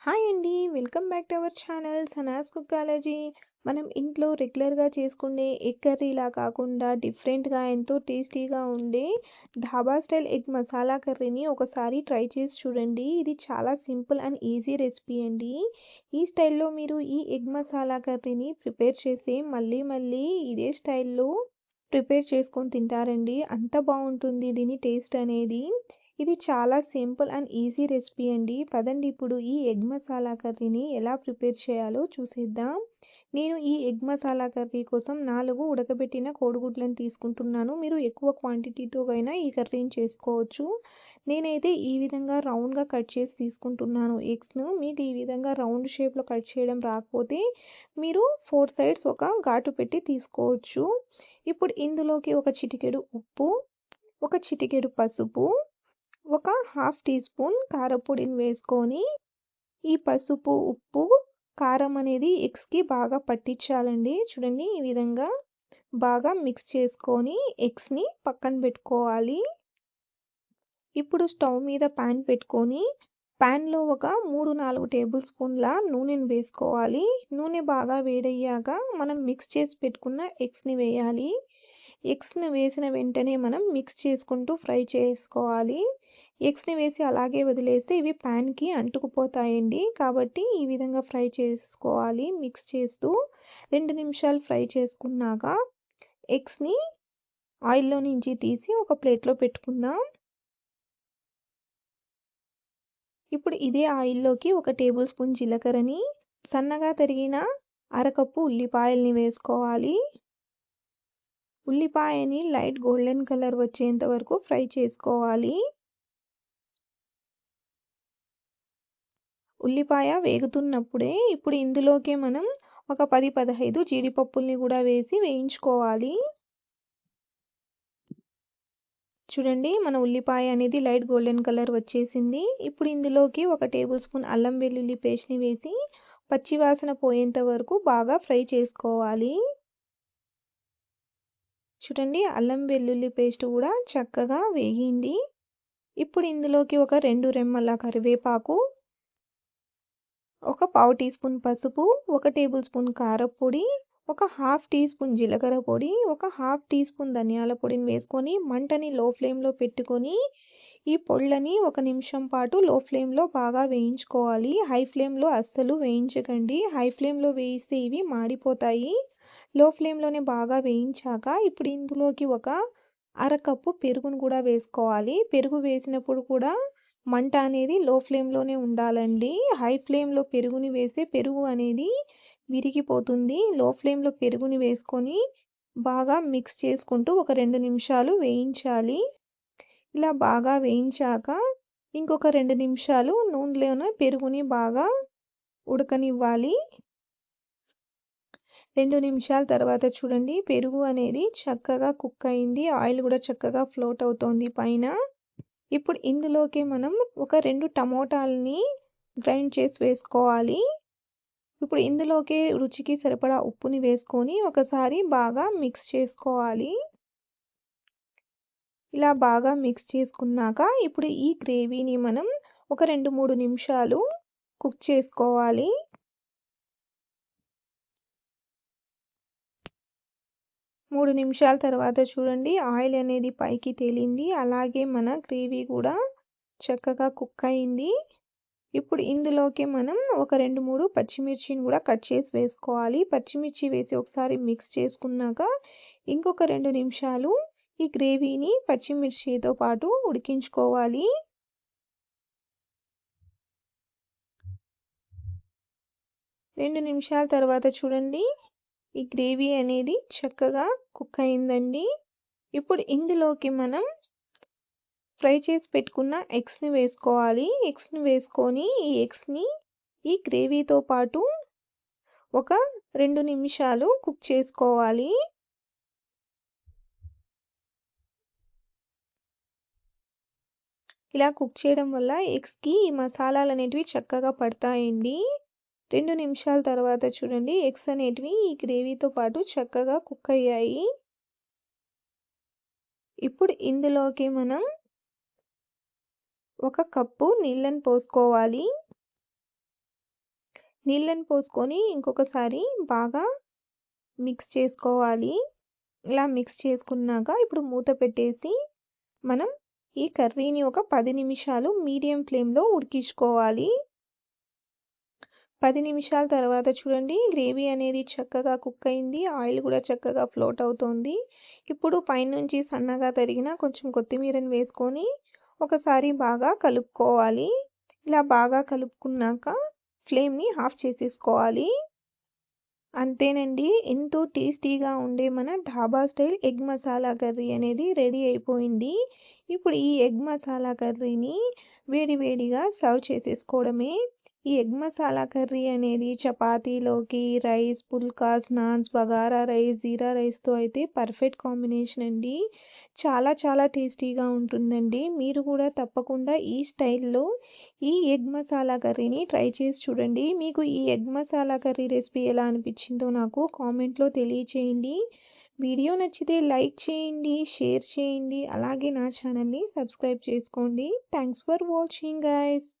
Hi అండి. Welcome back to our channel Sana's cookology. మనం ఇంట్లో రెగ్యులర్‌గా చేసుకునే ఎగ్ కర్రీలా కాకుండా డిఫరెంట్‌గా ఎంతో టేస్టీగా ఉండే ధాబా స్టైల్ ఎగ్ మసాలా కర్రీని ఒకసారి ట్రై చేసి చూడండి. ఇది చాలా సింపుల్ అండ్ ఈజీ రెసిపీ అండి. ఈ స్టైల్‌లో మీరు ఈ ఎగ్ మసాలా కర్రీని ప్రిపేర్ చేసి మళ్ళీ మళ్ళీ ఇదే స్టైల్‌లో ప్రిపేర్ చేసుకొని తింటారండి. అంత బావుంటుంది దీని టేస్ట్ అనేది. ఇది చాలా సింపుల్ అండ్ ఈజీ రెసిపీ అండి. పదండి ఇప్పుడు ఈ ఎగ్ మసాలా కర్రీని ఎలా ప్రిపేర్ చేయాలో చూసేద్దాం. నేను ఈ ఎగ్ మసాలా కర్రీ కోసం 4 ఉడకబెట్టిన కోడిగుడ్లను తీసుకుంటున్నాను. మీరు ఎక్కువ క్వాంటిటీతో అయినా ఈ కర్రీని చేసుకోవచ్చు. నేనైతే ఈ విధంగా రౌండ్‌గా కట్ చేసి తీసుకుంటున్నాను ఎగ్స్‌ను. మీకు ఈ విధంగా రౌండ్ షేప్‌లో కట్ చేయడం రాకపోతే మీరు 4 సైడ్స్ ఒక ఘాటు పెట్టి తీసుకోవచ్చు. ఇప్పుడు ఇందులోకి ఒక చిటికెడు ఉప్పు, ఒక చిటికెడు పసుపు, ఒక హాఫ్ టీ స్పూన్ కారపొడిని వేసుకొని ఈ పసుపు, ఉప్పు, కారం అనేది ఎగ్స్‌కి బాగా పట్టించాలండి. చూడండి ఈ విధంగా బాగా మిక్స్ చేసుకొని ఎగ్స్‌ని పక్కన పెట్టుకోవాలి. ఇప్పుడు స్టవ్ మీద పాన్ పెట్టుకొని పాన్‌లో ఒక 3, 4 టేబుల్ స్పూన్ల నూనెను వేసుకోవాలి. నూనె బాగా వేడయ్యాక మనం మిక్స్ చేసి పెట్టుకున్న ఎగ్స్‌ని వేయాలి. ఎగ్స్‌ని వేసిన వెంటనే మనం మిక్స్ చేసుకుంటూ ఫ్రై చేసుకోవాలి. ఎగ్స్‌ని వేసి అలాగే వదిలేస్తే ఇవి పాన్‌కి అంటుకుపోతాయండి. కాబట్టి ఈ విధంగా ఫ్రై చేసుకోవాలి మిక్స్ చేస్తూ. 2 నిమిషాలు ఫ్రై చేసుకున్నాక ఎగ్స్‌ని ఆయిల్‌లో నుంచి తీసి ఒక ప్లేట్‌లో పెట్టుకుందాం. ఇప్పుడు ఇదే ఆయిల్‌లోకి ఒక టేబుల్ స్పూన్ జీలకర్రని, సన్నగా తరిగిన అరకప్పు ఉల్లిపాయల్ని వేసుకోవాలి. ఉల్లిపాయని లైట్ గోల్డెన్ కలర్ వచ్చేంత వరకు ఫ్రై చేసుకోవాలి. ఉల్లిపాయ వేగుతున్నప్పుడే ఇప్పుడు ఇందులోకే మనం ఒక 10, 15 జీడిపప్పుల్ని కూడా వేసి వేయించుకోవాలి. చూడండి మన ఉల్లిపాయ అనేది లైట్ గోల్డెన్ కలర్ వచ్చేసింది. ఇప్పుడు ఇందులోకి ఒక టేబుల్ స్పూన్ అల్లం వెల్లుల్లి పేస్ట్‌ని వేసి పచ్చివాసన పోయేంత వరకు బాగా ఫ్రై చేసుకోవాలి. చూడండి అల్లం వెల్లుల్లి పేస్ట్ కూడా చక్కగా వేగింది. ఇప్పుడు ఇందులోకి ఒక 2 రెమ్మల కరివేపాకు, ఒక పావు టీ స్పూన్ పసుపు, ఒక టేబుల్ స్పూన్ కారప్పొడి, ఒక హాఫ్ టీ స్పూన్ జీలకర్ర పొడి, ఒక హాఫ్ టీ స్పూన్ ధనియాల పొడిని వేసుకొని మంటని లో ఫ్లేమ్‌లో పెట్టుకొని ఈ పొళ్ళని ఒక నిమిషం పాటు లో ఫ్లేమ్‌లో బాగా వేయించుకోవాలి. హై ఫ్లేమ్‌లో అస్సలు వేయించకండి. హై ఫ్లేమ్‌లో వేయిస్తే ఇవి మాడిపోతాయి. లో ఫ్లేమ్‌లోనే బాగా వేయించాక ఇప్పుడు ఇందులోకి ఒక అరకప్పు పెరుగును కూడా వేసుకోవాలి. పెరుగు వేసినప్పుడు కూడా మంట అనేది లో ఫ్లేమ్‌లోనే ఉండాలండి. హై ఫ్లేమ్‌లో పెరుగుని వేస్తే పెరుగు అనేది విరిగిపోతుంది. లో ఫ్లేమ్‌లో పెరుగుని వేసుకొని బాగా మిక్స్ చేసుకుంటూ ఒక 2 నిమిషాలు వేయించాలి. ఇలా బాగా వేయించాక ఇంకొక 2 నిమిషాలు నూనెలోనే పెరుగుని బాగా ఉడకనివ్వాలి. 2 నిమిషాల తర్వాత చూడండి పెరుగు అనేది చక్కగా కుక్ అయింది. ఆయిల్ కూడా చక్కగా ఫ్లోట్ అవుతోంది పైన. ఇప్పుడు ఇందులోకి మనం ఒక 2 టమోటాలని గ్రైండ్ చేసి వేసుకోవాలి. ఇప్పుడు ఇందులోకే రుచికి సరిపడా ఉప్పుని వేసుకొని ఒకసారి బాగా మిక్స్ చేసుకోవాలి. ఇలా బాగా మిక్స్ చేసుకున్నాక ఇప్పుడు ఈ గ్రేవీని మనం ఒక 2, 3 నిమిషాలు కుక్ చేసుకోవాలి. 3 నిమిషాల తర్వాత చూడండి ఆయిల్ అనేది పైకి తేలింది. అలాగే మన గ్రేవీ కూడా చక్కగా కుక్ అయింది. ఇప్పుడు ఇందులోకి మనం ఒక 2, 3 పచ్చిమిర్చిని కూడా కట్ చేసి వేసుకోవాలి. పచ్చిమిర్చి వేసి ఒకసారి మిక్స్ చేసుకున్నాక ఇంకొక 2 నిమిషాలు ఈ గ్రేవీని పచ్చిమిర్చితో పాటు ఉడికించుకోవాలి. 2 నిమిషాల తర్వాత చూడండి ఈ గ్రేవీ అనేది చక్కగా కుక్ అయిందండి. ఇప్పుడు ఇందులోకి మనం ఫ్రై చేసి పెట్టుకున్న ఎగ్స్‌ని వేసుకోవాలి. ఎగ్స్‌ని వేసుకొని ఈ ఎగ్స్‌ని ఈ గ్రేవీతో పాటు ఒక 2 నిమిషాలు కుక్ చేసుకోవాలి. ఇలా కుక్ చేయడం వల్ల ఎగ్స్‌కి ఈ మసాలాలనేటివి చక్కగా పడతాయండి. 2 నిమిషాల తర్వాత చూడండి ఎగ్స్ అనేటివి ఈ గ్రేవీతో పాటు చక్కగా కుక్ అయ్యాయి. ఇప్పుడు ఇందులోకి మనం ఒక 1 కప్పు నీళ్ళని పోసుకోవాలి. నీళ్ళని పోసుకొని ఇంకొకసారి బాగా మిక్స్ చేసుకోవాలి. ఇలా మిక్స్ చేసుకున్నాక ఇప్పుడు మూత పెట్టేసి మనం ఈ కర్రీని ఒక 10 నిమిషాలు మీడియం ఫ్లేమ్‌లో ఉడికించుకోవాలి. 10 నిమిషాల తర్వాత చూడండి గ్రేవీ అనేది చక్కగా కుక్ అయింది. ఆయిల్ కూడా చక్కగా ఫ్లోట్ అవుతోంది. ఇప్పుడు పైనుంచి సన్నగా తరిగిన కొంచెం కొత్తిమీరని వేసుకొని ఒకసారి బాగా కలుపుకోవాలి. ఇలా బాగా కలుపుకున్నాక ఫ్లేమ్‌ని ఆఫ్ చేసేసుకోవాలి. అంతేనండి. ఎంతో టేస్టీగా ఉండే మన dhaba style egg masala curry అనేది రెడీ అయిపోయింది. ఇప్పుడు ఈ ఎగ్ మసాలా కర్రీని వేడి వేడిగా సర్వ్ చేసేసుకోవడమే. ఈ ఎగ్ మసాలా కర్రీ అనేది చపాతీలోకి, రైస్, పుల్కాస్, నాన్స్, బగారా రైస్, జీరా రైస్‌తో అయితే పర్ఫెక్ట్ కాంబినేషన్ అండి. చాలా చాలా టేస్టీగా ఉంటుందండి. మీరు కూడా తప్పకుండా ఈ స్టైల్‌లో ఈ ఎగ్ మసాలా కర్రీని ట్రై చేసి చూడండి. మీకు ఈ ఎగ్ మసాలా కర్రీ రెసిపీ ఎలా అనిపించిందో నాకు కామెంట్‌లో తెలియచేయండి. వీడియో నచ్చితే లైక్ చేయండి, షేర్ చేయండి. అలాగే నా ఛానల్‌ని సబ్స్క్రైబ్ చేసుకోండి. Thanks for watching guys.